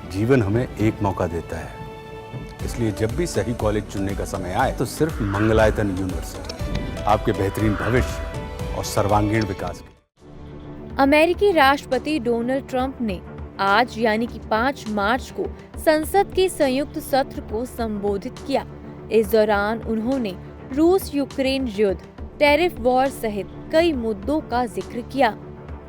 जीवन हमें एक मौका देता है, इसलिए जब भी सही कॉलेज चुनने का समय आए तो सिर्फ मंगलायतन यूनिवर्सिटी आपके बेहतरीन भविष्य और सर्वांगीण विकास के। अमेरिकी राष्ट्रपति डोनाल्ड ट्रंप ने आज यानी कि 5 मार्च को संसद के संयुक्त सत्र को संबोधित किया। इस दौरान उन्होंने रूस यूक्रेन युद्ध, टैरिफ वॉर सहित कई मुद्दों का जिक्र किया।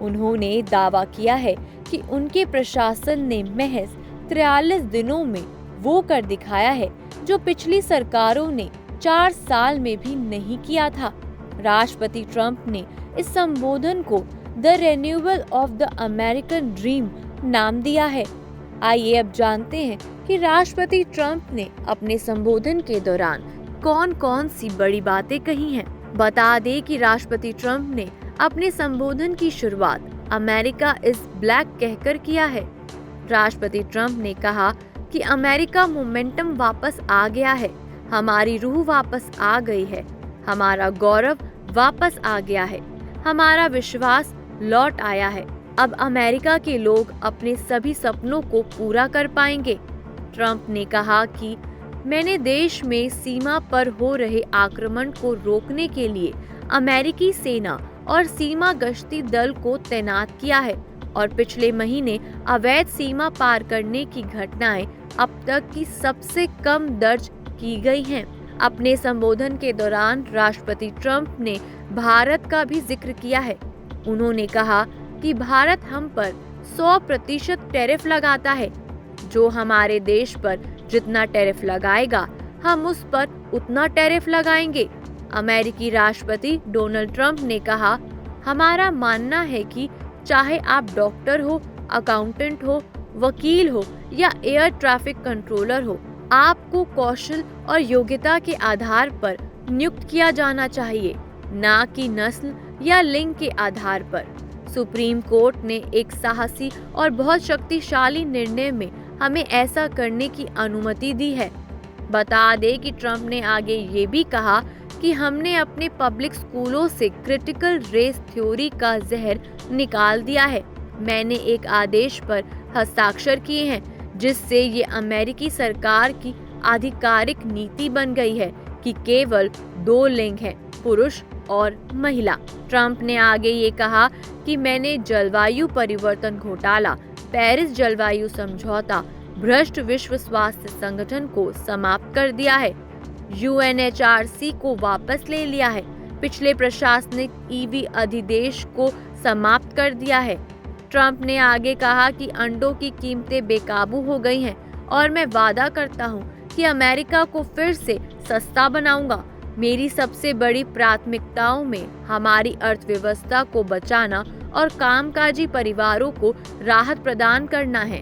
उन्होंने दावा किया है कि उनके प्रशासन ने महज 43 दिनों में वो कर दिखाया है जो पिछली सरकारों ने 4 साल में भी नहीं किया था। राष्ट्रपति ट्रंप ने इस संबोधन को the renewal of the American dream नाम दिया है। आइए अब जानते हैं कि राष्ट्रपति ट्रंप ने अपने संबोधन के दौरान कौन कौन सी बड़ी बातें कही हैं। बता दें कि राष्ट्रपति ट्रंप ने अपने संबोधन की शुरुआत अमेरिका इज ब्लैक कहकर किया है। राष्ट्रपति ट्रंप ने कहा कि अमेरिका मोमेंटम वापस आ गया है, हमारी रूह वापस आ गई है, हमारा गौरव वापस आ गया है, हमारा विश्वास लौट आया है। अब अमेरिका के लोग अपने सभी सपनों को पूरा कर पाएंगे। ट्रंप ने कहा कि मैंने देश में सीमा पर हो रहे आक्रमण को रोकने के लिए अमेरिकी सेना और सीमा गश्ती दल को तैनात किया है और पिछले महीने अवैध सीमा पार करने की घटनाएं अब तक की सबसे कम दर्ज की गई हैं। अपने संबोधन के दौरान राष्ट्रपति ट्रंप ने भारत का भी जिक्र किया है। उन्होंने कहा कि भारत हम पर 100% टैरिफ लगाता है। जो हमारे देश पर जितना टैरिफ लगाएगा, हम उस पर उतना टैरिफ लगाएंगे। अमेरिकी राष्ट्रपति डोनाल्ड ट्रंप ने कहा, हमारा मानना है कि चाहे आप डॉक्टर हो, अकाउंटेंट हो, वकील हो या एयर ट्रैफिक कंट्रोलर हो, आपको कौशल और योग्यता के आधार पर नियुक्त किया जाना चाहिए, ना कि नस्ल या लिंग के आधार पर। सुप्रीम कोर्ट ने एक साहसी और बहुत शक्तिशाली निर्णय में हमें ऐसा करने की अनुमति दी है। बता दें कि ट्रंप ने आगे ये भी कहा कि हमने अपने पब्लिक स्कूलों से क्रिटिकल रेस थ्योरी का जहर निकाल दिया है। मैंने एक आदेश पर हस्ताक्षर किए हैं जिससे ये अमेरिकी सरकार की आधिकारिक नीति बन गई है कि केवल 2 लिंग हैं, पुरुष और महिला। ट्रंप ने आगे ये कहा कि मैंने जलवायु परिवर्तन घोटाला, पेरिस जलवायु समझौता, भ्रष्ट विश्व स्वास्थ्य संगठन को समाप्त कर दिया है, UNHRC को वापस ले लिया है, पिछले प्रशासनिक EV अधिदेश को समाप्त कर दिया है। ट्रंप ने आगे कहा कि अंडों की कीमतें बेकाबू हो गई हैं और मैं वादा करता हूं कि अमेरिका को फिर से सस्ता बनाऊंगा। मेरी सबसे बड़ी प्राथमिकताओं में हमारी अर्थव्यवस्था को बचाना और कामकाजी परिवारों को राहत प्रदान करना है।